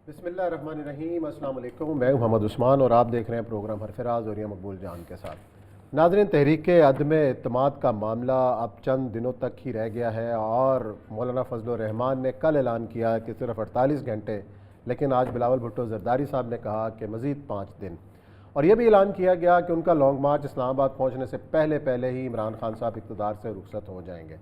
बिस्मिल्लाहिर्रहमानिर्रहीम। अस्सलाम वालेकुम। मैं हूं मोहम्मद उस्मान और आप देख रहे हैं प्रोग्राम हरफराज और मकबूल जान के साथ। नाज़रीन, तहरीक अदम एतमाद का मामला अब चंद दिनों तक ही रह गया है और मौलाना फजल रहमान ने कल ऐलान किया कि सिर्फ 48 घंटे, लेकिन आज बिलावल भुट्टो जरदारी साहब ने कहा कि मज़ीद 5 दिन। और यह भी ऐलान किया गया कि उनका लॉन्ग मार्च इस्लामाबाद पहुँचने से पहले ही इमरान खान साहब इक़्तिदार से रुखसत हो जाएंगे।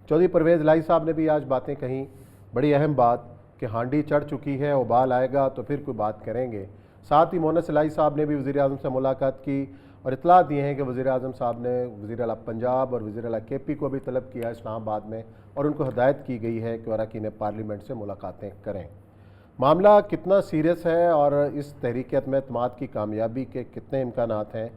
चौधरी परवेज़ इलाही साहब ने भी आज बातें कहीं, बड़ी अहम बात कि हांडी चढ़ चुकी है, उबाल आएगा तो फिर कोई बात करेंगे। साथ ही मोहन इलाही साहब ने भी वज़ीर आज़म से मुलाकात की और इतला दिए हैं कि वज़ीर आज़म साहब ने वज़ीर आला पंजाब और वज़ीर आला KP को भी तलब किया इस्लामाबाद में और उनको हदायत की गई है कि अरकान पार्लियामेंट से मुलाकातें करें। मामला कितना सीरियस है और इस तहरीक अदम एतमाद की कामयाबी के कितने इम्कानात हैं,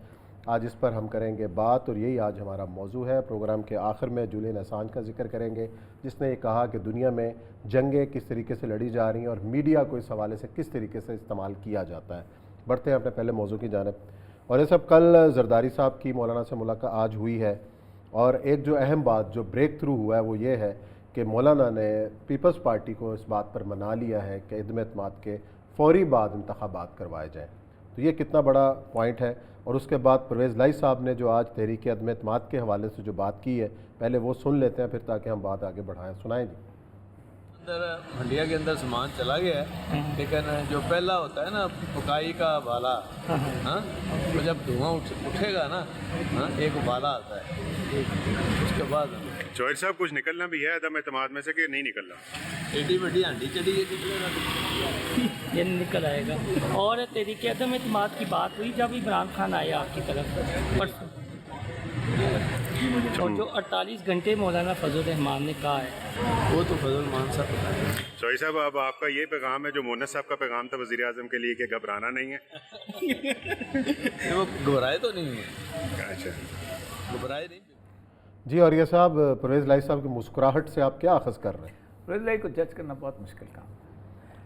आज इस पर हम करेंगे बात और यही आज हमारा मौजू है। प्रोग्राम के आखिर में जूलियन असांज का जिक्र करेंगे, जिसने ये कहा कि दुनिया में जंगें किस तरीके से लड़ी जा रही हैं और मीडिया को इस हवाले से किस तरीके से इस्तेमाल किया जाता है। बढ़ते हैं अपने पहले मौजू की जानिब। और ये सब कल जरदारी साहब की मौलाना से मुलाकात आज हुई है और एक जो अहम बात जो ब्रेक थ्रू हुआ है वो ये है कि मौलाना ने पीपल्स पार्टी को इस बात पर मना लिया है कि अदम एतमाद के फौरी बाद इंतखाबात करवाए जाएँ। तो ये कितना बड़ा पॉइंट है। और उसके बाद परवेज़ इलाही साहब ने जो आज तहरीक अदम एतमाद के हवाले से जो बात की है, पहले वो सुन लेते हैं फिर ताकि हम बात आगे बढ़ाएं। सुनाएं जी। अंदर हंडिया के अंदर सामान चला गया है, लेकिन जो पहला होता है ना पकाई का उबाला, हाँ, तो जब धुआं उठेगा ना, हाँ, एक उबाला आता है, उसके बाद चौधरी साहब कुछ निकलना भी है अदम एतमाद में से कि नहीं निकलना? एडी बड़ी हांडी चढ़ी है, निकलेगा ये निकल आएगा। और तहरीक अदम एतमाद की बात हुई जब इमरान खान आए आपकी तरफ परसों, और जो 48 घंटे मौलाना फजल रहमान ने कहा है वो तो फजल मान साहब पता है। चौधरी साहब, अब आपका ये पैगाम है जो मोहन साहब का पैगाम था वज़ीर आज़म के लिए कि घबराना नहीं है। वो घबराए तो नहीं है, अच्छा, घबराए नहीं। जी, और ये साहब परवेज़ इलाही साहब की मुस्कुराहट से आप क्या अखज़ कर रहे हैं? परवेज़ इलाही को जज करना बहुत मुश्किल काम है।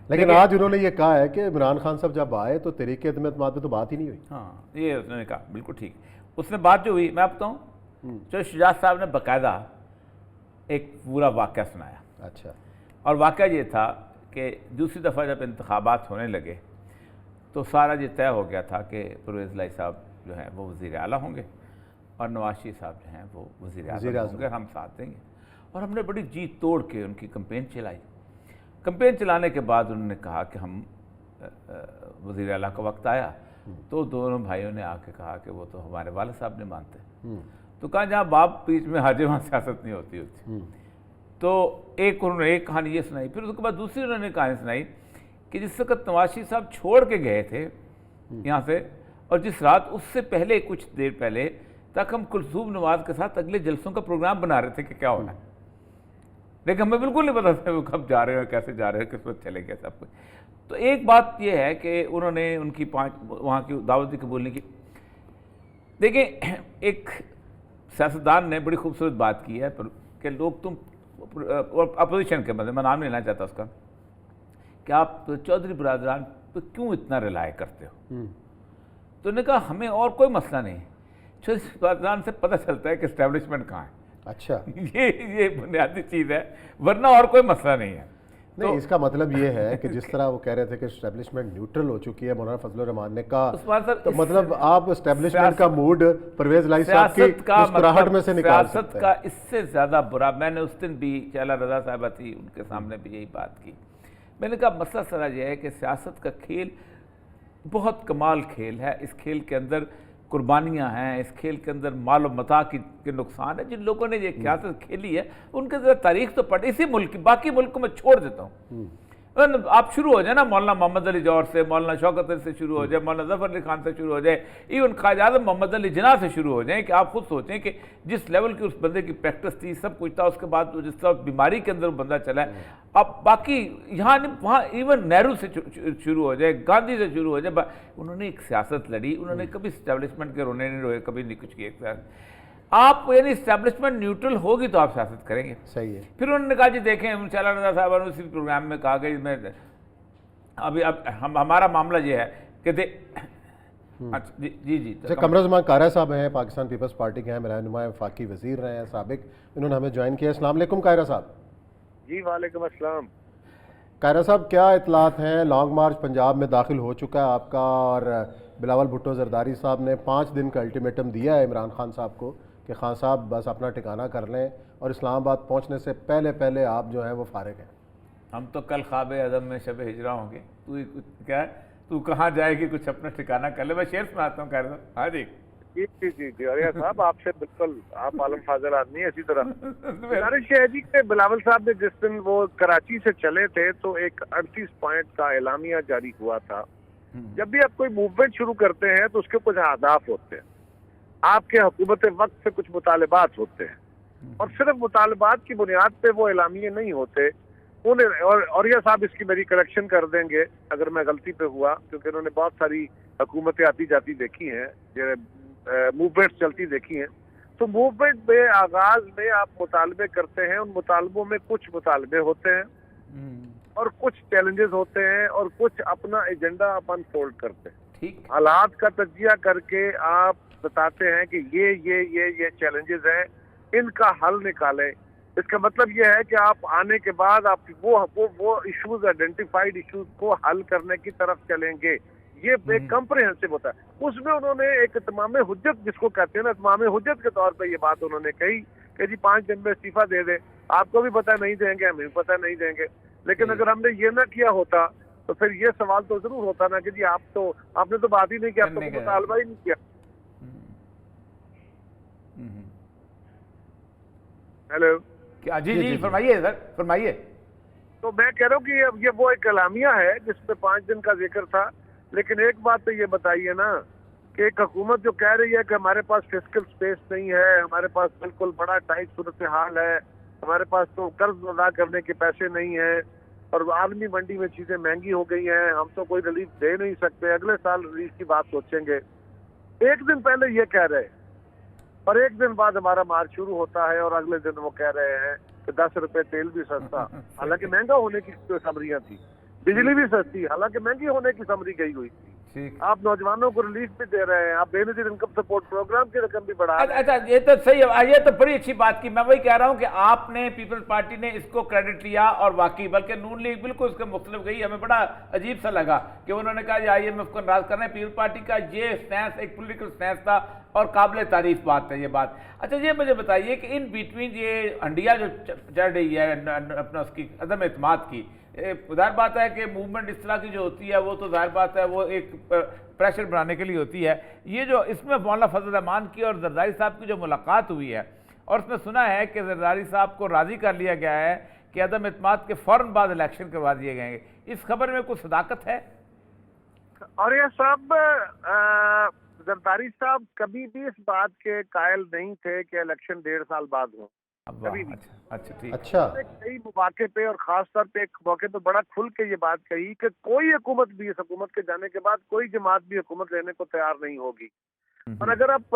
लेकिन आज उन्होंने ये कहा है कि इमरान खान साहब जब आए तो तहरीक अदम एतमाद पे तो बात ही नहीं हुई। हाँ, ये उसने कहा बिल्कुल ठीक। उसने बात जो हुई, मैं आप बताऊँ, जो शुजात साहब ने बाकायदा एक पूरा वाक़या सुनाया। अच्छा। और वाक़या ये था कि दूसरी दफ़ा जब इंतखाबात होने लगे तो सारा ये तय हो गया था कि परवेज़ इलाही साहब जो हैं वो वज़ीर आला होंगे और नवाज शरीफ साहब जो हैं वो वज़ीर आज़म होंगे, हम साथ देंगे। और हमने बड़ी जी तोड़ के उनकी कैंपेन चलाई। कैंपेन चलाने के बाद उन्होंने कहा कि हम वज़ीर आला का वक्त आया तो दोनों भाइयों ने आके कहा कि वो तो हमारे वालिद साहब नहीं मानते। तो कहा जहाँ बाप बीच में हाजिर वहाँ सियासत नहीं होती होती। तो एक उन्होंने एक कहानी ये सुनाई, फिर उसके बाद दूसरी उन्होंने कहानी सुनाई कि जिस वक्त नवाज शरीफ साहब छोड़ के गए थे यहाँ से, और जिस रात उससे पहले कुछ देर पहले तक हम कुलसूम नवाज के साथ अगले जलसों का प्रोग्राम बना रहे थे कि क्या होना है, लेकिन हमें बिल्कुल नहीं पता था वो कब जा रहे हो, कैसे जा रहे हो, किस वक्त चले गए सब कुछ। तो एक बात यह है कि उन्होंने उनकी 5 वहाँ की दावत भी कबूल नहीं की। देखिए, एक सियासतदान ने बड़ी खूबसूरत बात की है कि लोग तुम अपोजिशन के मतलब मैं नाम नहीं लेना चाहता उसका, कि आप चौधरी बरादरान पे क्यों इतना रिलाय करते हो। तो उन्होंने कहा हमें और कोई मसला नहीं है, चौधरी बरादरान से पता चलता है कि इस्टेब्लिशमेंट कहाँ है। अच्छा, ये बुनियादी चीज़ है, वरना और कोई मसला नहीं है। नहीं, तो इसका मतलब ये है कि जिस तरह वो कह रहे थे कि एस्टेब्लिशमेंट न्यूट्रल हो चुकी है, मौलाना फजल रहमान ने कहा, उस्मान साहब, तो मतलब आप एस्टेब्लिशमेंट का मूड परवेज़ इलाही साहब की मुस्कुराहट में से निकाल सियासत सकते का हैं। इससे ज़्यादा बुरा, मैंने उस दिन भी चला रजा साहबा थी उनके सामने भी यही बात की। मैंने कहा मसला सारा यह है कि सियासत का खेल बहुत कमाल खेल है। इस खेल के अंदर कुर्बानियाँ हैं, इस खेल के अंदर माल और मता के नुकसान है। जिन लोगों ने ये सियासत खेली है उनके ज़रा तारीख तो पढ़, इसी मुल्क की, बाकी मुल्क को मैं छोड़ देता हूँ। आप शुरू हो जाए ना मौलाना मोहम्मद अली जौहर से, मौलाना शौकत अली से शुरू हो जाए, मौलाना जफर अली खान से शुरू हो जाए, इवन ख्वाजा आज़म मोहम्मद अली जिन्ना से शुरू हो जाए, कि आप खुद सोचें कि जिस लेवल की उस बंदे की प्रैक्टिस थी, सब कुछ था, उसके बाद जिस तरह बीमारी के अंदर बंदा चला है, अब बाकी यहाँ नहीं वहाँ, इवन नेहरू से शुरू हो जाए, गांधी से शुरू हो जाए, उन्होंने एक सियासत लड़ी। उन्होंने कभी इस्टेब्लिशमेंट के रोने नहीं रोए, कभी नहीं कुछ किया। आप यानी इस्टेब्लिशमेंट न्यूट्रल होगी तो आप सियासत करेंगे। सही है। फिर उन्होंने कहा जी देखें, मुंशाला रजा साहब ने उसी प्रोग्राम में कहा कि मैं अभी अब हमारा मामला ये है कि अच्छा जी अच्छा, कमरुज़्ज़मान कारा साहब हैं, पाकिस्तान पीपल्स पार्टी के हैं, रहनुमा वफाकी वज़ीर रहे हैं साबिक, इन्होंने हमें ज्वाइन किया। अस्सलाम वालेकुम कायरा साहब। जी वालेकुम अस्सलाम। कायरा साहब, क्या इतलात हैं? लॉन्ग मार्च पंजाब में दाखिल हो चुका है आपका, और बिलावल भुट्टो जरदारी साहब ने 5 दिन का अल्टीमेटम दिया है इमरान खान साहब को कि खान साहब बस अपना ठिकाना कर लें और इस्लामाबाद पहुंचने से पहले पहले आप जो हैं वो फारिग हैं। हम तो कल ख्वाब आदम में शब हिजरा होंगे। तू क्या है, तू कहाँ जाएगी, कुछ अपना ठिकाना कर ले। मैं शेर सुनाता हूँ कायरा साहब। हाँ जी जी जी जी जी, अरिया साहब आपसे बिल्कुल, आप आलम फाजल आदमी है इसी तरह। गुजारिश है जी के बिलावल साहब ने जिस दिन वो कराची से चले थे तो एक 38 पॉइंट का एलामिया जारी हुआ था। जब भी आप कोई मूवमेंट शुरू करते हैं तो उसके कुछ अहदाफ होते हैं, आपके हुकूमत वक्त से कुछ मुतालबात होते हैं, और सिर्फ मुतालबात की बुनियाद पे वो एलामिये नहीं होते उन्हें। और यह साहब इसकी मेरी करेक्शन कर देंगे अगर मैं गलती पे हुआ, क्योंकि उन्होंने बहुत सारी हुकूमतें आती जाती देखी हैं, मूवमेंट चलती देखी हैं। तो मूवमेंट में आगाज में आप मुतालबे करते हैं, उन मुतालबों में कुछ मुतालबे होते हैं और कुछ चैलेंजेस होते हैं और कुछ अपना एजेंडा आप अनफोल्ड करते हैं। ठीक, हालात का तजिया करके आप बताते हैं कि ये चैलेंजेस हैं, इनका हल निकालें। इसका मतलब ये है कि आप आने के बाद आप वो इश्यूज, आइडेंटिफाइड इश्यूज को हल करने की तरफ चलेंगे। ये एक कम्प्रिहेंसिव होता है। उसमें उन्होंने एक इत्माम हुज्जत, जिसको कहते हैं ना, इत्माम हुज्जत के तौर पे ये बात उन्होंने कही कि जी 5 दिन में इस्तीफा दे दे। आपको भी पता नहीं देंगे, हमें भी पता नहीं देंगे, लेकिन अगर हमने ये ना किया होता तो फिर ये सवाल तो जरूर होता ना कि जी आपने तो बात ही नहीं किया, आपने मुतालबा ही नहीं किया। हेलो, क्या? जी जी फरमाइए सर, फरमाइए। तो मैं कह रहा हूँ कि ये वो एक कलामिया है जिसमें 5 दिन का जिक्र था, लेकिन एक बात तो ये बताइए ना कि एक हुकूमत जो कह रही है कि हमारे पास फिस्कल स्पेस नहीं है, हमारे पास बिल्कुल बड़ा टाइट सूरत हाल है, हमारे पास तो कर्ज अदा करने के पैसे नहीं है, और आलमी मंडी में चीजें महंगी हो गई हैं, हम तो कोई रिलीफ दे नहीं सकते, अगले साल रिलीफ की बात सोचेंगे। एक दिन पहले ये कह रहे, और एक दिन बाद हमारा मार्च शुरू होता है और अगले दिन वो कह रहे हैं कि 10 रुपए तेल भी सस्ता, हालांकि महंगा होने की समरियां थी, बिजली भी सस्ती, हालांकि महंगी होने की समरी गई हुई थी। आप नौजवानों को रिलीफ भी दे रहे हैं, आप बेनजीर इनकम सपोर्ट प्रोग्राम की रकम भी बढ़ा रहे हैं। अच्छा, ये तो सही है, ये तो बड़ी अच्छी बात की। मैं वही कह रहा हूँ कि आपने पीपल्स पार्टी ने इसको क्रेडिट लिया, और वाकई बल्कि नून लीग बिल्कुल उसके मुख्तलिफ गई। हमें बड़ा अजीब सा लगा कि उन्होंने कहा IMF को नाराज करना है। पीपल्स पार्टी का ये स्टैंस एक पोलिटिकल स्टैंस था और काबिल तारीफ बात है ये बात। अच्छा, ये मुझे बताइए कि इन बिटवीन ये हंडिया जो चढ़ रही है अपना उसकी अदम एतमाद की, ज़ाहिर बात है कि मूवमेंट इस तरह की जो होती है वो तो ज़ाहिर बात है वो एक प्रेशर बनाने के लिए होती है। ये जो इसमें मौलाना फजल रहमान की और जरदारी साहब की जो मुलाकात हुई है, और उसमें सुना है कि जरदारी साहब को राज़ी कर लिया गया है कि अदम एतमाद के फ़ौरन बाद इलेक्शन करवा दिए गए। इस खबर में कुछ सदाकत है? और ये सब जरदारी साहब कभी भी इस बात के कायल नहीं थे कि इलेक्शन 1.5 साल बाद हो, कभी भी। अच्छा ठीक। अच्छा, कई मौके पे और खास तौर पे एक मौके पे बड़ा खुल के ये बात कही कि कोई हुकूमत भी, इस हुकूमत के जाने के बाद कोई जमात भी हुकूमत लेने को तैयार नहीं होगी। और अगर आप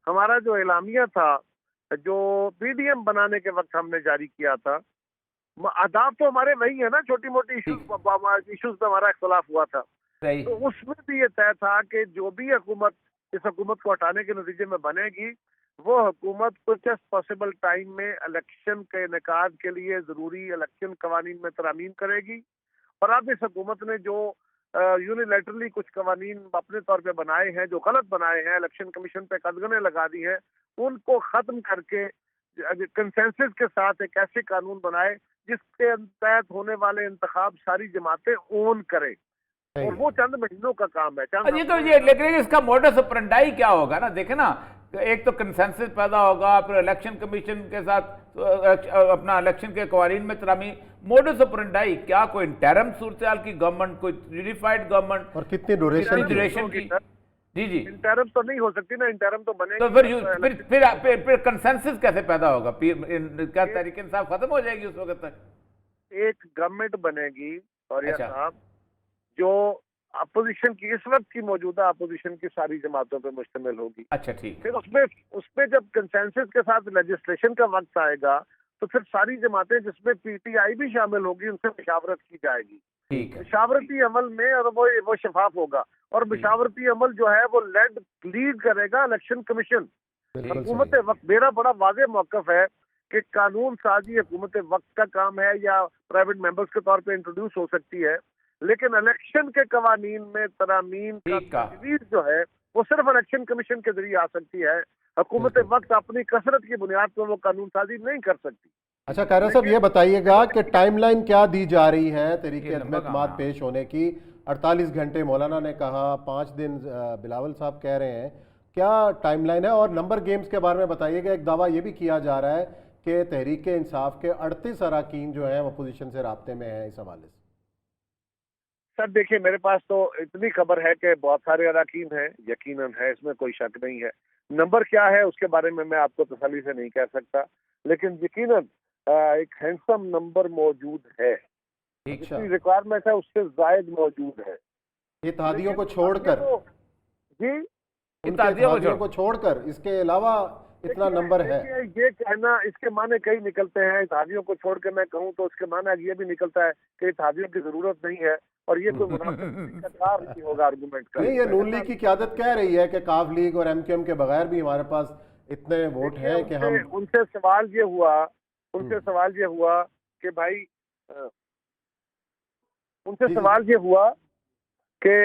हमारा जो एलामिया था, जो PDM बनाने के वक्त हमने जारी किया था, अहदाफ तो हमारे वही है ना, छोटी मोटी इश्यूज पे हमारा इख्तलाफ हुआ था, तो उसमें भी ये तय था कि जो भी हुकूमत इस हुकूमत को हटाने के नतीजे में बनेगी, वो हुकूमत कुछ पॉसिबल टाइम में इलेक्शन के इनेकाद के लिए ज़रूरी इलेक्शन कवानीन में तरामीम करेगी। और अब इस हुकूमत ने जो यूनिलैटरली कुछ कवानीन अपने तौर पे बनाए हैं, जो गलत बनाए हैं, इलेक्शन कमीशन पे कदगने लगा दी हैं, उनको ख़त्म करके कंसेंसस के साथ एक ऐसे कानून बनाए जिसके तहत होने वाले इंतखाब सारी जमातें ओन करें, और वो चंद महीनों का काम है। ये तो ये, लेकिन इसका मोडस ऑपरेंडी क्या होगा ना, देखे ना, एक तो कंसेंसस पैदा होगा, फिर इलेक्शन कमीशन के साथ अपना इलेक्शन के कवानीन में तरामी, मोडस ऑपरेंडी क्या कोई इंटरम सूरत की गवर्नमेंट, कोई यूनिफाइड गवर्नमेंट, और कितनी ड्यूरेशन की? जी जी, इंटरम तो नहीं हो सकती ना, इंटरम तो बनेगी तो फिर कंसेंसस कैसे पैदा होगा? क्या तहरीक इंसाफ खत्म हो जाएगी उस वक्त तक? एक गवर्नमेंट बनेगी और यह साहब जो अपोजिशन की, इस वक्त की मौजूदा अपोजिशन की सारी जमातों पे मुश्तमिल होगी। अच्छा ठीक। फिर उसमें जब कंसेंसस के साथ लेजिस्लेशन का वक्त आएगा तो फिर सारी जमातें जिसमें PTI भी शामिल होगी उनसे मशावरत की जाएगी। मशावरती अमल में, और वो शफाफ होगा, और मशावरती अमल जो है वो लीड करेगा इलेक्शन कमीशन। हुकूमत वक्त, मेरा बड़ा वाज़ेह मौक़िफ़ है कि कानून साजी हुकूमत वक्त का काम है, या प्राइवेट मेंबर्स के तौर पे इंट्रोड्यूस हो सकती है, लेकिन इलेक्शन के कवानीन में तरामीम का तजवीज़ जो है वो सिर्फ इलेक्शन कमीशन के जरिए आ सकती है। हुकूमत वक्त अपनी कसरत की बुनियाद पर वो कानून साजी नहीं कर सकती। अच्छा कायरा साहब, ये बताइएगा कि टाइमलाइन क्या दी जा रही है तहरीक अदम एतमाद पेश होने की? 48 घंटे मौलाना ने कहा, 5 दिन बिलावल साहब कह रहे हैं, क्या टाइमलाइन है? और नंबर गेम्स के बारे में बताइएगा। एक दावा ये भी किया जा रहा है कि तहरीक इंसाफ के 38 अरकान जो हैं अपोजिशन से राब्ते में हैं इस हवाले से। सर देखिए, मेरे पास तो इतनी खबर है कि बहुत सारे अरकान हैं, यकीनन है, इसमें कोई शक नहीं है। नंबर क्या है उसके बारे में मैं आपको तसल्ली से नहीं कह सकता, लेकिन यकीनन एक हैंडसम नंबर मौजूद है। जितनी रिक्वायरमेंट है उससे जायद मौजूद है। इत्तेहादियों को छोड़कर जी, इत्तेहादियों को छोड़कर इसके अलावा इतना नंबर है। ये कहना, इसके माने कई निकलते हैं। इत्तेहादियों को छोड़ के मैं कहूँ तो उसके माने ये भी निकलता है कि इत्तेहादियों की जरूरत नहीं है, और ये कोई मुनासिब नहीं होगा आर्गूमेंट का। नहीं, ये नून लीग की क़यादत कह रही है कि काफ लीग और एमक्यूएम के बगैर भी हमारे पास इतने वोट हैं कि हम उनसे सवाल ये हुआ कि भाई उनसे सवाल ये हुआ कि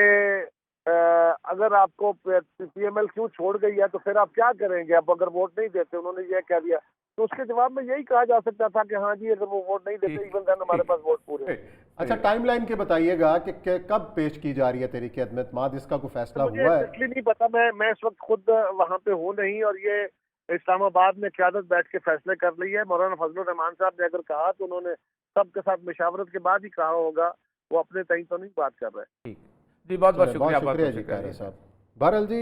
अगर आपको पीएमएल क्यों छोड़ गई है तो फिर आप क्या करेंगे, आप अगर वोट नहीं देते? उन्होंने ये कह दिया, तो उसके जवाब में यही कहा जा सकता था कि हाँ जी, अगर वो वोट नहीं देते इवन देन हमारे पास वोट पूरे। अच्छा, टाइमलाइन के बताइएगा कि कब पेश की जा रही है तहरीक अदम एतमाद? इसका कोई फैसला हुआ है? मुझे नहीं पता, मैं इस वक्त खुद वहाँ पे हूँ नहीं, और ये इस्लामाबाद में क़यादत बैठ के फैसले कर रही है। मौलाना फजलुर रहमान साहब ने अगर कहा तो उन्होंने सबके साथ मशावरत के बाद ही कहा होगा, वो अपने तय तो नहीं बात कर रहे। जी, बहुत बहुत शुक्रिया जी कायरा साहब। बहरहाल जी,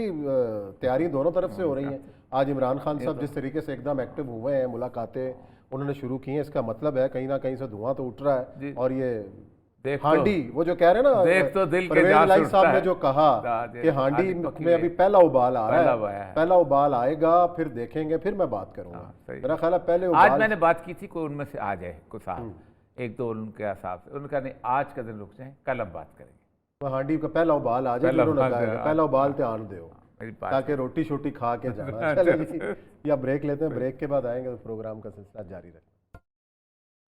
तैयारी दोनों तरफ से हो रही हैं। आज इमरान खान साहब जिस तरीके से एकदम एक्टिव हुए हैं, मुलाकातें उन्होंने शुरू की हैं, इसका मतलब है कहीं ना कहीं से धुआं तो उठ रहा है। और ये हांडी, वो जो कह रहे हैं ना, देख तो दिल के परवेज लाई साहब ने जो कहा कि हांडी में अभी पहला उबाल आ रहा है, पहला उबाल आएगा फिर देखेंगे, फिर मैं बात करूंगा। मेरा ख्याल है पहले आज मैंने बात की थी, कोई उनमें से आ जाए कुछ साहब, एक दो उनके हिसाब से, उनका नहीं, आज का दिन रुक जाए, कल हम बात करेंगे। हांडी का पहला उबाल आ जाए, पहला उबाल ध्यान दो ताकि रोटी शोटी खा के जाना। चलिए, या ब्रेक लेते हैं, ब्रेक के बाद आएंगे तो प्रोग्राम का सिलसिला जारी रखें।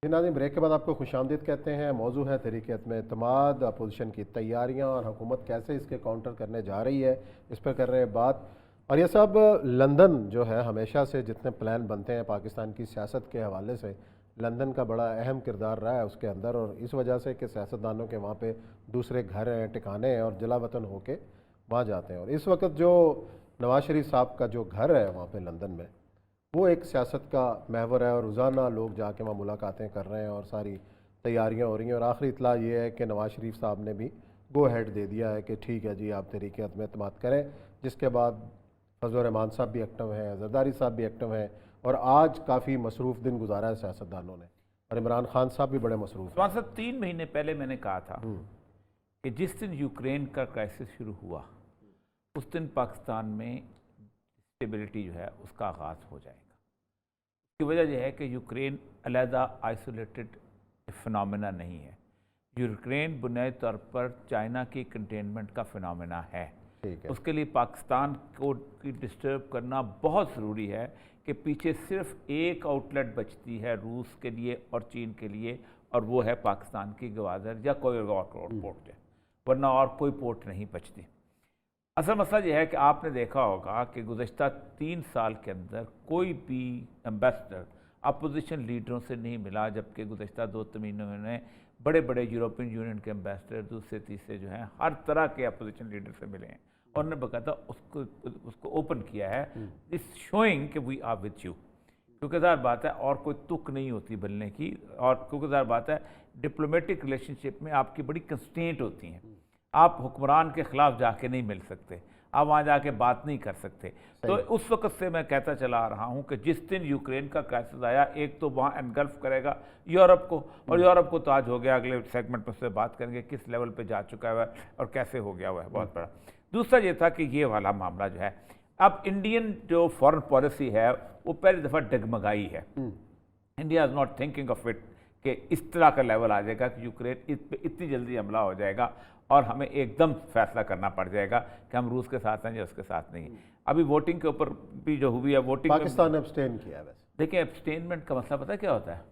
जी नाज़रीन, ब्रेक के बाद आपको खुशामदीद कहते हैं। मौजू है तहरीक अदम एतमाद, अपोजिशन की तैयारियां और हुकूमत कैसे इसके काउंटर करने जा रही है, इस पर कर रहे हैं बात। और ये सब लंदन जो है, हमेशा से जितने प्लान बनते हैं पाकिस्तान की सियासत के हवाले से, लंदन का बड़ा अहम किरदार रहा है उसके अंदर, और इस वजह से कि सियासतदानों के वहाँ पे दूसरे घर हैं, ठिकाने हैं, और जला वतन होके वहाँ जाते हैं। और इस वक्त जो नवाज शरीफ साहब का जो घर है वहाँ पे लंदन में, वो एक सियासत का महवर है, और रोज़ाना लोग जाके वहाँ मुलाकातें कर रहे हैं और सारी तैयारियाँ हो रही हैं। और आखिरी इतला ये है कि नवाज शरीफ साहब ने भी गो हेड दे दिया है कि ठीक है जी, आप तहरीक अदम एतमाद करें, जिसके बाद फजलुर रहमान साहब भी एक्टिव हैं, जरदारी साहब भी एक्टिव हैं, और आज काफ़ी मसरूफ़ दिन गुजारा है सियासतदानों ने, और इमरान खान साहब भी बड़े मसरूफ़ हैं। 3 महीने पहले मैंने कहा था कि जिस दिन यूक्रेन का क्राइसिस शुरू हुआ उस दिन पाकिस्तान में स्टेबिलिटी जो है उसका आगाज़ हो जाएगा। इसकी वजह यह है कि यूक्रेन अलहदा आइसोलेटेड फिनोमेना नहीं है। यूक्रेन बुनियादी तौर पर चाइना की कंटेनमेंट का फिनोमेना है। उसके लिए पाकिस्तान को डिस्टर्ब करना बहुत ज़रूरी है कि पीछे सिर्फ एक आउटलेट बचती है रूस के लिए और चीन के लिए, और वो है पाकिस्तान की गवादर या कोई और पोर्ट है, वरना और कोई पोर्ट नहीं बचती। असल मसला यह है कि आपने देखा होगा कि गुज़श्ता 3 साल के अंदर कोई भी एम्बेसडर अपोजिशन लीडरों से नहीं मिला, जबकि गुज़श्ता 2 महीनों में बड़े बड़े यूरोपियन यूनियन के एम्बेसडर दूसरे तीसरे जो हैं हर तरह के अपोजिशन लीडर से मिले हैं, और उन्होंने बकायदा उसको ओपन किया है, इस शोइंग कि वी आर विथ यू। क्योंकि ज़ाहिर बात है और कोई तुक नहीं होती बनने की, और क्योंकि ज़ाहिर बात है डिप्लोमेटिक रिलेशनशिप में आपकी बड़ी कंस्ट्रेंट होती हैं। आप हुक्मरान के ख़िलाफ़ जाके नहीं मिल सकते, आप वहाँ जाके बात नहीं कर सकते। तो उस वक्त से मैं कहता चला आ रहा हूँ कि जिस दिन यूक्रेन का क्राइसिस आया, एक तो वहाँ एनगल्फ करेगा यूरोप को, और यूरोप को तो आज हो गया, अगले सेगमेंट में उससे बात करेंगे किस लेवल पे जा चुका है और कैसे हो गया हुआ है, बहुत बड़ा। दूसरा ये था कि ये वाला मामला जो है, अब इंडियन जो फॉरेन पॉलिसी है वो पहली दफ़ा डगमगाई है। India is not thinking of it कि इस तरह का लेवल आ जाएगा कि यूक्रेन इतनी जल्दी हमला हो जाएगा और हमें एकदम फैसला करना पड़ जाएगा कि हम रूस के साथ हैं या उसके साथ नहीं। अभी वोटिंग के ऊपर भी जो हुई है, वोटिंग पाकिस्तान ने अब्सटेन किया है। देखिए, अब्सटेनमेंट का मसला पता है क्या होता है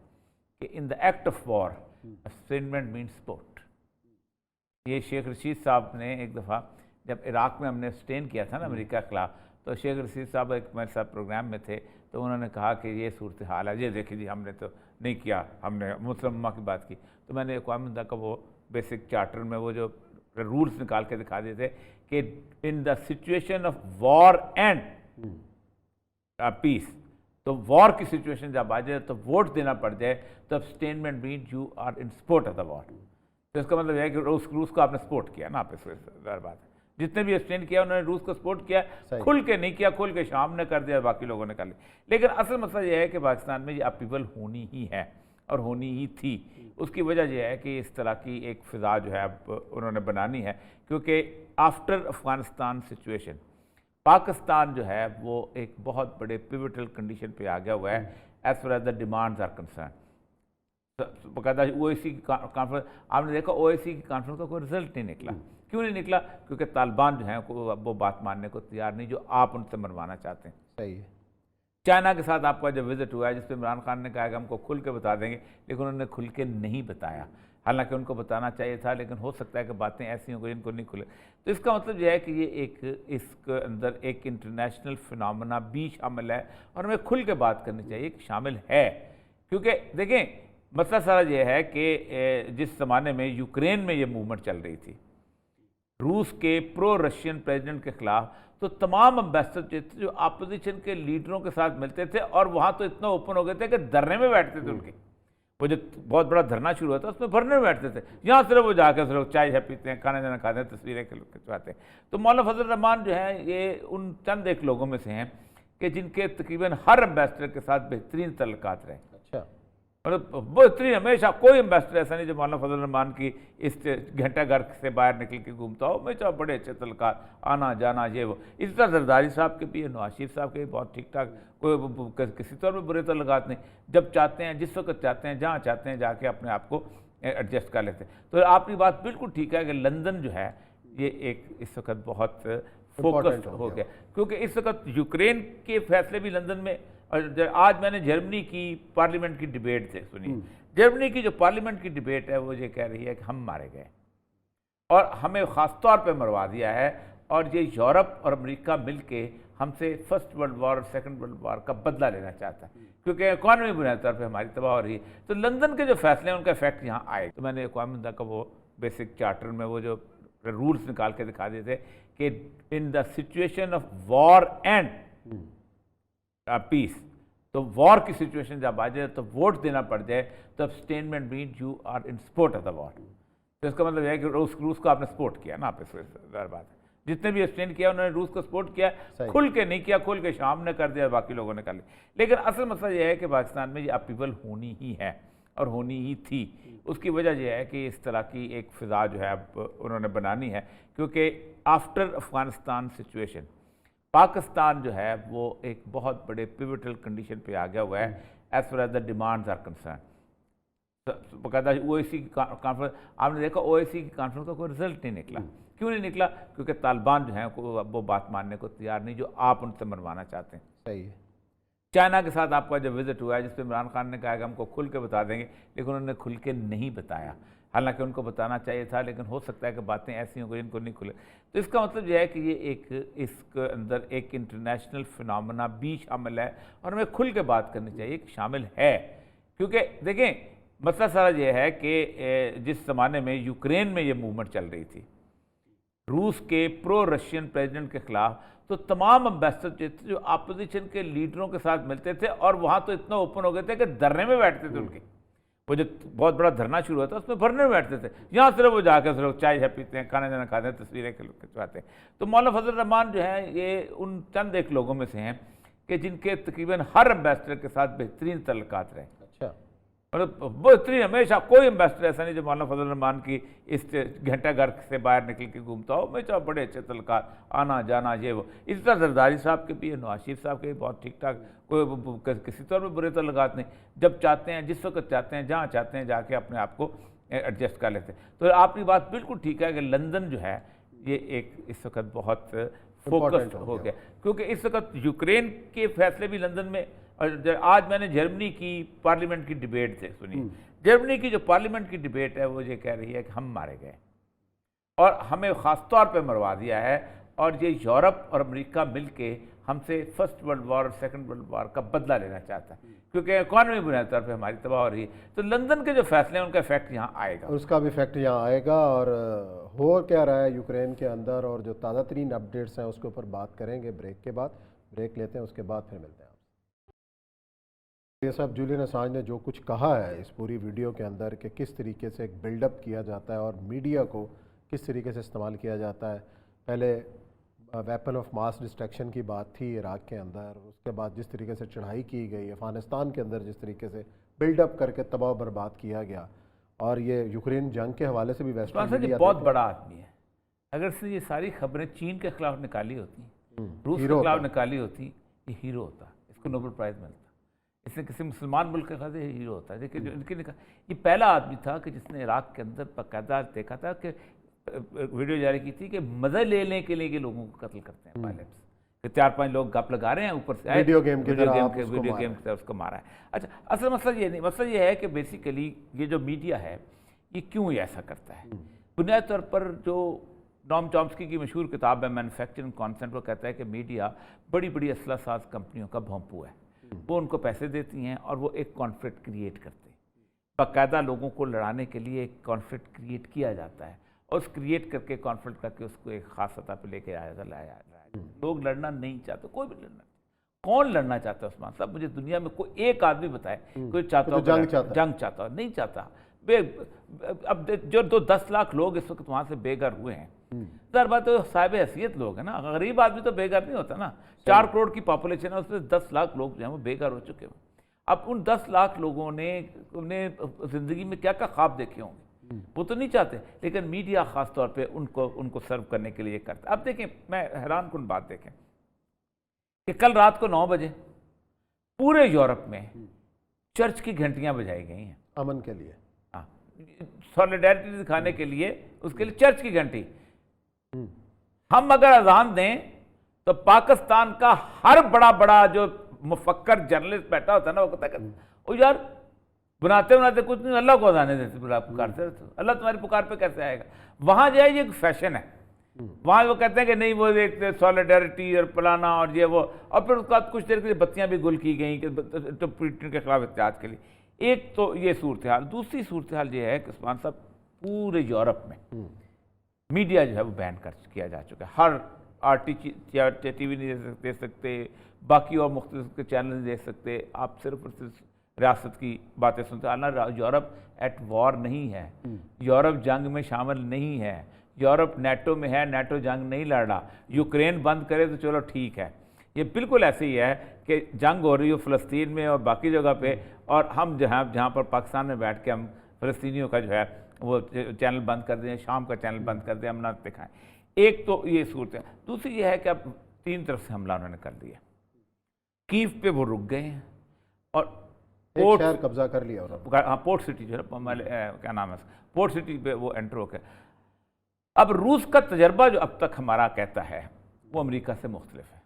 कि in the act of war abstainment mean support. ये शेख रशीद साहब ने एक दफ़ा जब इराक़ में हमने स्टेन किया था ना अमेरिका के खिलाफ, तो शेख रशीद साहब एक मेरे साथ प्रोग्राम में थे, तो उन्होंने कहा कि ये सूरत हाल है, ये देखिए जी हमने तो नहीं किया, हमने मुसलमान की बात की। तो मैंने अक़वाम मुत्तहिदा का वो बेसिक चार्टर में वो जो रूल्स निकाल के दिखा दिए थे कि in the situation of war and peace, तो वॉर की सिचुएशन जब आ जाए तो वोट देना पड़ जाए तो abstainment mean you are in support of the war. तो इसका मतलब है कि रूस को आपने सपोर्ट किया ना, आप इस बात है जितने भी अब्सटेन किया उन्होंने रूस को सपोर्ट किया, खुल के नहीं किया, खुल के शाम ने कर दिया, बाकी लोगों ने कर लिया। लेकिन असल मसला यह है कि पाकिस्तान में ये अपीवल होनी ही है और होनी ही थी। उसकी वजह यह है कि इस तरह की एक फ़िज़ा जो है अब उन्होंने बनानी है, क्योंकि आफ्टर अफ़गानिस्तान सिचुएशन पाकिस्तान जो है वो एक बहुत बड़े पिवटल कंडीशन पे आ गया हुआ है as far as the demands are concerned. बाकायदा ओआईसी की कॉन्फ्रेंस, आपने देखा ओआईसी की कॉन्फ्रेंस का कोई रिजल्ट नहीं निकला। क्यों नहीं निकला? क्योंकि तालिबान जो हैं वो बात मानने को तैयार नहीं जो आप उनसे मनवाना चाहते हैं। सही है। चाइना के साथ आपका जब विजिट हुआ है जिस पर इमरान खान ने कहा कि हमको खुल के बता देंगे, लेकिन उन्होंने खुल के नहीं बताया, हालांकि उनको बताना चाहिए था, लेकिन हो सकता है कि बातें ऐसी हों जिनको नहीं खुले। तो इसका मतलब यह है कि ये एक इसके अंदर एक इंटरनेशनल फिनोमेना भी शामिल है और हमें खुल के बात करनी चाहिए कि शामिल है। क्योंकि देखें मसला सारा ये है कि जिस ज़माने में यूक्रेन में ये मूवमेंट चल रही थी रूस के प्रो रशियन प्रेसिडेंट के ख़िलाफ़, तो तमाम एम्बेसडर जो अपोजिशन के लीडरों के साथ मिलते थे और वहाँ तो इतना ओपन हो गए थे कि धरने में बैठते थे। उनके वो जो बहुत बड़ा धरना शुरू हुआ था उसमें भरने में बैठते थे, यहाँ सिर्फ वो जाकर सिर्फ चाय है पीते हैं, खाना जाना खाते हैं, तस्वीरें खिंचवाते हैं। तो मौलाना फजल रहमान जो है ये उन चंद एक लोगों में से हैं कि जिनके तकरीबन हर एम्बेसडर के साथ बेहतरीन तल्लुकात रहे। अच्छा, मतलब बेहतरीन, हमेशा कोई एम्बेसडर ऐसा नहीं जो मौलाना फजल रहमान की इस घंटा घर से बाहर निकल के घूमता हो, हमेशा बड़े अच्छे तल्लुकात, आना जाना ये वो। इसी तरह जरदारी साहब के भी है, नवाज शरीफ साहब के भी बहुत ठीक ठाक, कोई किसी तौर पर बुरे तल्लुकात नहीं। जब चाहते हैं, जिस वक्त चाहते हैं, जहाँ चाहते हैं जाके अपने आप को एडजस्ट कर लेते हैं। तो आपकी बात बिल्कुल ठीक है कि लंदन जो है ये एक इस वक्त बहुत फोकस्ड हो गया, क्योंकि इस वक्त यूक्रेन के फैसले भी लंदन में। और आज मैंने जर्मनी की पार्लियामेंट की डिबेट से सुनी, जर्मनी की जो पार्लियामेंट की डिबेट है वो ये कह रही है कि हम मारे गए और हमें ख़ास तौर पे मरवा दिया है, और ये यूरोप और अमेरिका मिलके हमसे फर्स्ट वर्ल्ड वॉर और सेकंड वर्ल्ड वॉर का बदला लेना चाहता है, क्योंकि इकॉनमी बुनियादी तौर पे हमारी तबाह हो रही है। तो लंदन के जो फैसले हैं उनका इफेक्ट यहाँ आए। तो मैंने अक़वाम मुत्तहिदा का वो बेसिक चार्टर में वो जो रूल्स निकाल के दिखा दिए थे कि in the situation of war and peace, तो वॉर की सिचुएशन जब आ जाए तो वोट देना पड़ जाए तो abstainment mean you are in support of the war. तो इसका मतलब है कि रूस को आपने सपोर्ट किया ना, आप इस बात है जितने भी अब्सटेन किया उन्होंने रूस को सपोर्ट किया, खुल के नहीं किया, खुल के शाम ने कर दिया, बाकी लोगों ने कर लिया। लेकिन असल मसला यह है कि पाकिस्तान में ये अपीवल होनी ही है और होनी ही थी। उसकी वजह यह है कि इस तरह की एक फ़िज़ा जो है अब उन्होंने बनानी है, क्योंकि आफ्टर अफ़गानिस्तान सिचुएशन पाकिस्तान जो है वो एक बहुत बड़े पिवटल कंडीशन पे आ गया हुआ है as far as the demands are concerned. बाकायदा ओआईसी की कॉन्फ्रेंस, आपने देखा ओआईसी की कॉन्फ्रेंस का कोई रिजल्ट नहीं निकला। क्यों नहीं निकला? क्योंकि तालिबान जो हैं वो बात मानने को तैयार नहीं जो आप उनसे मनवाना चाहते हैं। सही है। चाइना के साथ आपका जब विजिट हुआ है जिस पर इमरान खान ने कहा कि हमको खुल के बता देंगे, लेकिन उन्होंने खुल के नहीं बताया, हालांकि उनको बताना चाहिए था, लेकिन हो सकता है कि बातें ऐसी हों जिनको नहीं खुले। तो इसका मतलब यह है कि ये एक इसके अंदर एक इंटरनेशनल फिनोमेना भी शामिल है और हमें खुल के बात करनी चाहिए कि शामिल है। क्योंकि देखें मसला सारा ये है कि जिस ज़माने में यूक्रेन में ये मूवमेंट चल रही थी रूस के प्रो रशियन प्रेसिडेंट के ख़िलाफ़, तो तमाम एम्बेसडर जो अपोजिशन के लीडरों के साथ मिलते थे और वहाँ तो इतना ओपन हो गए थे कि धरने में बैठते थे। उनके वो जो बहुत बड़ा धरना शुरू हुआ था उसमें भरने में बैठते थे, यहाँ सिर्फ वो जाकर सिर्फ चाय है पीते हैं, खाना जाना खाते हैं, तस्वीरें खिंचवाते हैं। तो मौलाना फजल रहमान जो है ये उन चंद एक लोगों में से हैं कि जिनके तकरीबन हर एम्बेसडर के साथ बेहतरीन तल्लुकात रहे। अच्छा, मतलब बेहतरीन, हमेशा कोई एम्बेसडर ऐसा नहीं जो मौलाना फजल रहमान की इस घंटा घर से बाहर निकल के घूमता हो, हमेशा बड़े अच्छे तल्लुकात, आना जाना ये वो। इसी तरह जरदारी साहब के भी है, नवाज शरीफ साहब के भी बहुत ठीक ठाक, कोई किसी तौर पर बुरे तल्लुकात नहीं। जब चाहते हैं, जिस वक्त चाहते हैं, जहाँ चाहते हैं जाके अपने आप को एडजस्ट कर लेते हैं। तो आपकी बात बिल्कुल ठीक है कि लंदन जो है ये एक इस वक्त बहुत फोकस्ड हो गया, क्योंकि इस वक्त यूक्रेन के फैसले भी लंदन में। और आज मैंने जर्मनी की पार्लियामेंट की डिबेट से सुनी, جرمنی کی جو پارلیمنٹ کی ڈبیٹ ہے وہ یہ کہہ رہی ہے کہ ہم مارے گئے اور ہمیں خاص طور پہ مروا دیا ہے، اور یہ یورپ اور امریکہ مل کے ہم سے فرسٹ ورلڈ وار اور سیکنڈ ورلڈ وار کا بدلہ لینا چاہتا ہے، کیونکہ اکانومی بنیادی طور پہ ہماری تباہ ہو رہی ہے۔ تو لندن کے جو فیصلے ہیں ان کا افیکٹ یہاں آئے گا، اس کا بھی افیکٹ یہاں آئے گا۔ اور ہو کیا رہا ہے یوکرین کے اندر اور جو تازہ ترین اپڈیٹس ہیں اس کے اوپر بات کریں گے بریک کے بعد۔ بریک لیتے ہیں، اس کے بعد پھر ملتے ہیں آپ سے۔ یہ صاحب، جولین اسانج نے جو کچھ کہا ہے اس پوری ویڈیو کے اندر کہ کس طریقے سے ایک بلڈ اپ کیا جاتا ہے اور میڈیا کو کس طریقے سے استعمال کیا جاتا ہے، پہلے ویپن آف ماس ڈسٹرکشن کی بات تھی عراق کے اندر، اس کے بعد جس طریقے سے چڑھائی کی گئی افغانستان کے اندر، جس طریقے سے بلڈ اپ کر کے تباہ و برباد کیا گیا، اور یہ یوکرین جنگ کے حوالے سے بھی ویسٹرن میڈیا بہت بڑا آدمی ہے۔ اگر سے یہ ساری خبریں چین کے خلاف نکالی ہوتی، روس کے خلاف نکالی ہوتی، یہ ہیرو ہوتا، اس کو نوبل پرائز ملتا۔ اس نے کسی مسلمان ملک کے خلاف یہ ہیرو ہوتا ہے، لیکن یہ پہلا آدمی تھا کہ جس نے عراق کے اندر باقاعدہ دیکھا تھا کہ ویڈیو جاری کی تھی کہ مزہ لینے کے لیے کہ لوگوں کو قتل کرتے ہیں پائلٹس، کہ 4-5 لوگ گپ لگا رہے ہیں، اوپر سے ویڈیو گیم کی طرح اس کو مارا ہے۔ اچھا، اصل مسئلہ یہ نہیں، مسئلہ یہ ہے کہ بیسیکلی یہ جو میڈیا ہے یہ کیوں ایسا کرتا ہے؟ بنیادی طور پر جو نام چامسکی کی مشہور کتاب ہے مینوفیکچرنگ کانسنٹ، وہ کہتا ہے کہ میڈیا بڑی بڑی اسلحہ ساز کمپنیوں کا بھونپو ہے، وہ ان کو پیسے دیتی ہیں اور وہ ایک کانفلکٹ کریٹ کرتے ہیں، باقاعدہ لوگوں کو لڑانے کے لیے ایک کانفلکٹ کریٹ کیا جاتا ہے، اور اس کریٹ کر کے کانفلکٹ کر کے اس کو ایک خاص سطح پہ لے کے لایا۔ لوگ لڑنا نہیں چاہتے، کوئی بھی لڑنا، کون لڑنا چاہتا ہے عثمان صاحب؟ مجھے دنیا میں کوئی ایک آدمی بتائے کوئی چاہتا ہو جنگ چاہتا ہو؟ نہیں چاہتا۔ اب جو 10 لاکھ لوگ اس وقت وہاں سے بے گھر ہوئے ہیں، ظاہر بات ہے صاحب حیثیت لوگ ہیں نا، غریب آدمی تو بے گھر نہیں ہوتا نا۔ 4 کروڑ کی پاپولیشن ہے، اس میں 10 لاکھ لوگ جو ہیں وہ بے گھر ہو چکے ہیں۔ اب ان 10 لاکھ لوگوں نے زندگی میں کیا کیا خواب دیکھے ہوں گے، وہ تو نہیں چاہتے، لیکن میڈیا خاص طور پہ ان کو سرو کرنے کے لیے کرتا ہے۔ اب دیکھیں، میں حیران کن بات دیکھیں کہ کل رات کو 9 بجے پورے یورپ میں چرچ کی گھنٹیاں بجائی گئی ہیں، امن کے لیے، سولیڈیرٹی دکھانے کے لیے، اس کے لیے چرچ کی گھنٹی۔ ہم اگر اذان دیں تو پاکستان کا ہر بڑا جو مفکر جرنلسٹ بیٹھا ہوتا ہے نا، وہ کہتا ہے او یار بناتے کچھ نہیں، اللہ کو اذانے دیتے، پکارتے رہتے، اللہ تمہاری پکار پہ کیسے آئے گا؟ وہاں جو ہے یہ ایک فیشن ہے، وہاں وہ کہتے ہیں کہ نہیں وہ ایک سولیڈیرٹی اور پلانا اور یہ وہ، اور پھر اس کے بعد کچھ دیر کے لیے بتیاں بھی گل کی گئیں کہ پوٹن کے خلاف احتجاج کے لیے۔ ایک تو یہ صورتحال، دوسری صورتحال یہ ہے کہ عثمان صاحب پورے یورپ میں میڈیا جو ہے وہ بین کیا جا چکا ہے۔ ہر ٹی وی نہیں دے سکتے، باقی اور مختلف کے چینل نہیں دیکھ سکتے، آپ صرف اور صرف ریاست کی باتیں سنتے ہیں۔ یورپ ایٹ وار نہیں ہے، یورپ جنگ میں شامل نہیں ہے، یورپ نیٹو میں ہے، نیٹو جنگ نہیں لڑ رہا۔ یوکرین بند کرے تو چلو ٹھیک ہے، یہ بالکل ایسے ہی ہے کہ جنگ ہو رہی ہو فلسطین میں اور باقی جگہ پہ، اور ہم جہاں پر پاکستان میں بیٹھ کے ہم فلسطینیوں کا جو ہے وہ چینل بند کر دیں، شام کا چینل بند کر دیں، ہم نہ دکھائیں۔ ایک تو یہ صورت ہے، دوسری یہ ہے کہ اب 3 طرف سے حملہ انہوں نے کر دیا۔ کیف پہ وہ رک گئے ہیں اور شہر قبضہ کر لیا، ہاں پورٹ سٹی جو ہے کیا نام ہے، پورٹ سٹی پہ وہ انٹر ہو گئے۔ اب روس کا تجربہ جو اب تک ہمارا کہتا ہے وہ امریکہ سے مختلف ہے۔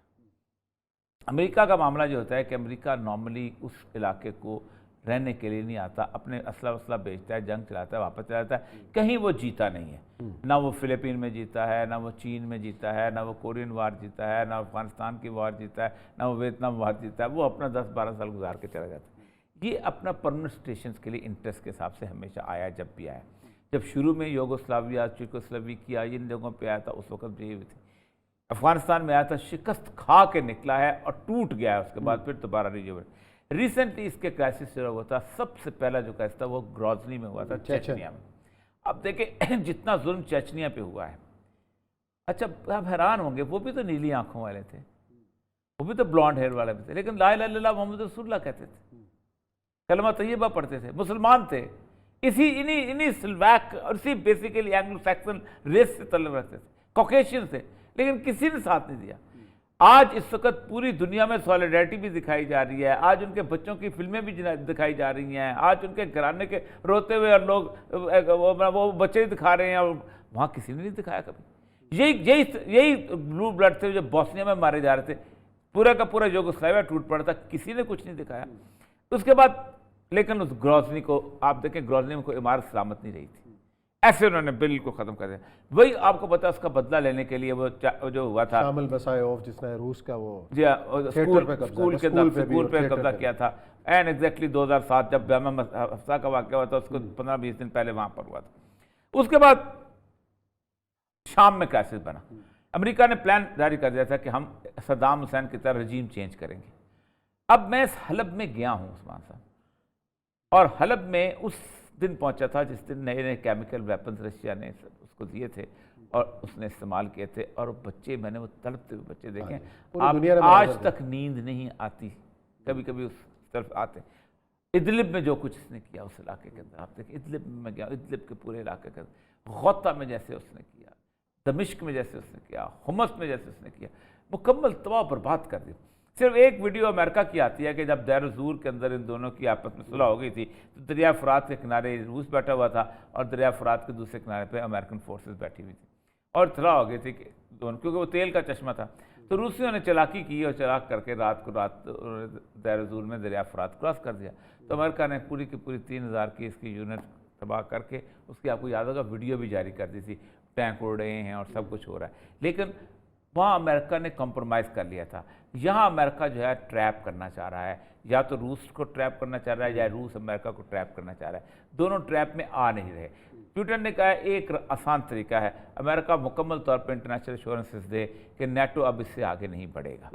امریکہ کا معاملہ جو ہوتا ہے کہ امریکہ نارملی اس علاقے کو رہنے کے لیے نہیں آتا، اپنے اسلحہ وسلح بیچتا ہے، جنگ چلاتا ہے، واپس چلاتا ہے، کہیں وہ جیتا نہیں ہے، نہ وہ فلپین میں جیتا ہے، نہ وہ چین میں جیتا ہے، نہ وہ کورین وار جیتا ہے، نہ افغانستان کی وار جیتا ہے، نہ وہ ویتنام وار جیتا ہے، وہ اپنا 10-12 سال گزار کے چلا جاتا ہے۔ یہ اپنا پرمنٹ اسٹیشنز کے لیے انٹرسٹ کے حساب سے ہمیشہ آیا، جب بھی آیا۔ جب شروع میں یوگوسلاویا، چیکوسلویکیا ان جگہوں پہ آیا تھا، اس وقت بھی تھی۔ افغانستان میں آیا تھا، شکست کھا کے نکلا ہے اور ٹوٹ گیا ہے، اس کے بعد پھر دوبارہ ریسنٹلی اس کے کرائسس جو ہوا تھا، سب سے پہلا جو کرائسس تھا وہ گروزنی میں ہوا تھا، چیچنیا میں۔ اب دیکھیں جتنا ظلم چیچنیا پہ ہوا ہے، اچھا آپ حیران ہوں گے، وہ بھی تو نیلی آنکھوں والے تھے، وہ بھی تو بلانڈ ہیئر والے بھی تھے، لیکن لا الہ الا اللہ محمد رسول اللہ کہتے تھے، کلمہ طیبہ پڑھتے تھے، مسلمان تھے، انہی سلویک اور اسی بیسیکلی اینگلو سیکسن ریس سے تعلق رکھتے تھے، کوکیشین تھے، لیکن کسی نے ساتھ نہیں دیا۔ آج اس وقت پوری دنیا میں سولیڈیرٹی بھی دکھائی جا رہی ہے، آج ان کے بچوں کی فلمیں بھی دکھائی جا رہی ہیں، آج ان کے گھرانے کے روتے ہوئے اور لوگ وہ بچے دکھا رہے ہیں، اور وہاں کسی نے نہیں دکھایا کبھی۔ یہی بلو بلڈ تھے جو بوسنیا میں مارے جا رہے تھے، پورا کا پورا یوگوسلاویا ٹوٹ پڑا تھا، کسی نے کچھ نہیں دکھایا۔ اس کے بعد لیکن اس گروزنی کو آپ دیکھیں، گروزنی میں کوئی عمارت سلامت نہیں رہی تھی، ایسے انہوں نے بالکل ختم کر دیا۔ وہی آپ کو پتا اس کا بدلہ لینے کے لیے وہ جو ہوا تھا شامل بسایوف جس نے روس کا وہ جی اسکول پہ قبضہ کیا تھا، این ایگزیکٹلی 2007 جب بیما حفصہ کا واقعہ ہوا تھا، اس کو 15-20 دن پہلے وہاں پر ہوا تھا۔ اس کے بعد شام میں کرائسس بنا، امریکہ نے پلان جاری کر دیا تھا کہ ہم صدام حسین کی طرح رجیم چینج کریں گے۔ اب میں اس حلب میں گیا ہوں عثمان صاحب، اور حلب میں اس دن پہنچا تھا جس دن نئے کیمیکل ویپنز رشیا نے اس کو دیے تھے اور اس نے استعمال کیے تھے، اور بچے میں نے وہ تڑپتے ہوئے بچے دیکھیں، آپ آج تک نیند نہیں آتی، کبھی کبھی اس طرف آتے۔ ادلب میں جو کچھ اس نے کیا اس علاقے کے اندر، آپ دیکھیں ادلب میں گیا، ادلب کے پورے علاقے کے اندر، غوطہ میں جیسے اس نے کیا، دمشق میں جیسے اس نے کیا، حمص میں جیسے اس نے کیا، مکمل تباہ برباد کر دی۔ صرف ایک ویڈیو امریکہ کی آتی ہے کہ جب دیر الزور کے اندر ان دونوں کی آپس میں صلح ہو گئی تھی تو دریا فرات کے کنارے روس بیٹھا ہوا تھا اور دریا فرات کے دوسرے کنارے پہ امریکن فورسز بیٹھی ہوئی تھی، اور صلح ہو گئی تھی کہ دونوں، کیونکہ وہ تیل کا چشمہ تھا، تو روسیوں نے چلاکی کی اور چلاک کر کے رات دیر الزور میں دریا فرات کراس کر دیا۔ تو امریکہ نے پوری کی پوری 3000 کی اس کی یونٹ تباہ کر کے اس کی، آپ کو یاد ہوگا ویڈیو بھی جاری کر دی تھی، ٹینک اڑ رہے ہیں اور سب کچھ ہو رہا ہے، لیکن وہاں امریکہ نے کمپرومائز کر لیا تھا۔ یہاں امریکہ جو ہے ٹریپ کرنا چاہ رہا ہے، یا تو روس کو ٹریپ کرنا چاہ رہا ہے یا روس امریکہ کو ٹریپ کرنا چاہ رہا ہے، دونوں ٹریپ میں آ نہیں رہے۔ پیوٹن نے کہا ہے ایک آسان طریقہ ہے، امریکہ مکمل طور پہ انٹرنیشنل ایشورنسز دے کہ نیٹو اب اس سے آگے نہیں بڑھے گا،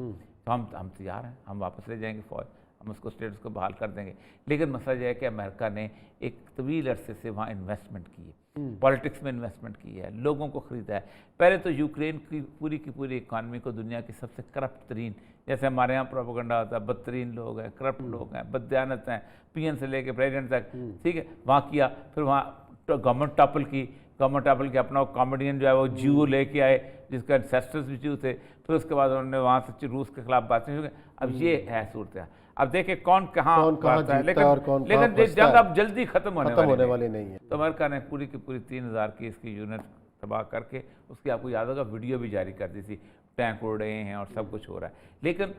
تو ہم تیار ہیں، ہم واپس لے جائیں گے فوج، ہم اس کو اسٹیٹس کو بحال کر دیں گے۔ لیکن مسئلہ یہ ہے کہ امریکہ نے ایک طویل عرصے سے وہاں انویسٹمنٹ کی ہے، پالیٹکس میں انویسٹمنٹ کی ہے، لوگوں کو خریدا ہے۔ پہلے تو یوکرین کی پوری اکانومی کو دنیا کی سب سے کرپٹ ترین، جیسے ہمارے یہاں پروپیگنڈا ہوتا ہے، بدترین لوگ ہیں، کرپٹ لوگ ہیں، بددیانت ہیں، پی این سے لے کے پریزیڈنٹ تک، ٹھیک ہے، وہاں کیا۔ پھر وہاں گورنمنٹ ٹاپل کی اپنا کامیڈین جو ہے وہ جیو لے کے آئے جس کا انسیسٹرز بھی جیو تھے، پھر اس کے بعد انہوں نے وہاں سے روس کے خلاف باتیں شروع کی۔ اب یہ ہے صورتحال، اب دیکھیں کون کہاں جیتا ہے، لیکن جنگ اب جلدی ختم ہونے والی نہیں ہے۔ تو امریکہ نے پوری کی پوری 3000 کی اس کی یونٹ تباہ کر کے اس کی، آپ کو یاد ہوگا ویڈیو بھی جاری کر دی تھی، ٹینک اڑ رہے ہیں اور سب کچھ ہو رہا ہے، لیکن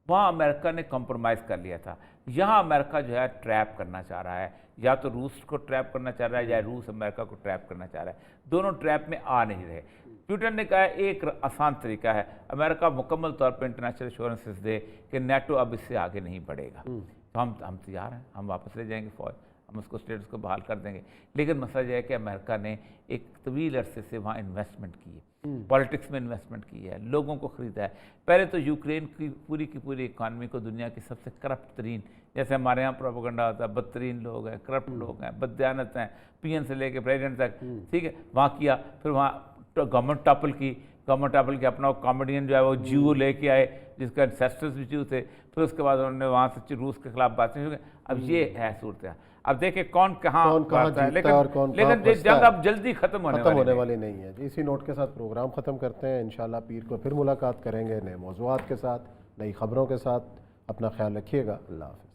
وہاں امریکہ نے کمپرومائز کر لیا تھا۔ یہاں امریکہ جو ہے ٹریپ کرنا چاہ رہا ہے، یا تو روس کو ٹریپ کرنا چاہ رہا ہے یا روس امریکہ کو ٹریپ کرنا چاہ رہا ہے، دونوں ٹریپ میں آ نہیں رہے۔ پیوٹن نے کہا ہے ایک آسان طریقہ ہے، امریکہ مکمل طور پہ انٹرنیشنل ایشورنسز دے کہ نیٹو اب اس سے آگے نہیں بڑھے گا، تو ہم تیار ہیں، ہم واپس لے جائیں گے فوج، ہم اس کو اسٹیٹس کو بحال کر دیں گے۔ لیکن مسئلہ یہ ہے کہ امریکہ نے ایک طویل عرصے سے وہاں انویسٹمنٹ کی ہے، پالیٹکس میں انویسٹمنٹ کی ہے، لوگوں کو خریدا ہے۔ پہلے تو یوکرین کی پوری اکانومی کو دنیا کی سب سے کرپٹ ترین، جیسے ہمارے یہاں پروپیگنڈا ہوتا ہے، بدترین لوگ ہیں، کرپٹ لوگ ہیں، بددیانت ہیں، پی این سے لے کے پریزیڈنٹ تک، ٹھیک ہے، وہاں کیا۔ پھر وہاں گورنمنٹ ٹاپل کی اپنا کامیڈین جو ہے وہ جیو لے کے آئے جس کا انسیسٹرز بھی جیو تھے، پھر اس کے بعد انہوں نے وہاں سے روس کے خلاف باتیں شروع کی۔ اب یہ ہے صورتحال، اب دیکھیں کون کہاں جیتا ہے، لیکن جنگ اب جلدی ختم ہونے والی نہیں ہے۔ اسی نوٹ کے ساتھ پروگرام ختم کرتے ہیں، انشاءاللہ پیر کو پھر ملاقات کریں گے نئے موضوعات کے ساتھ، نئی خبروں کے ساتھ۔ اپنا خیال رکھیے گا، اللہ حافظ۔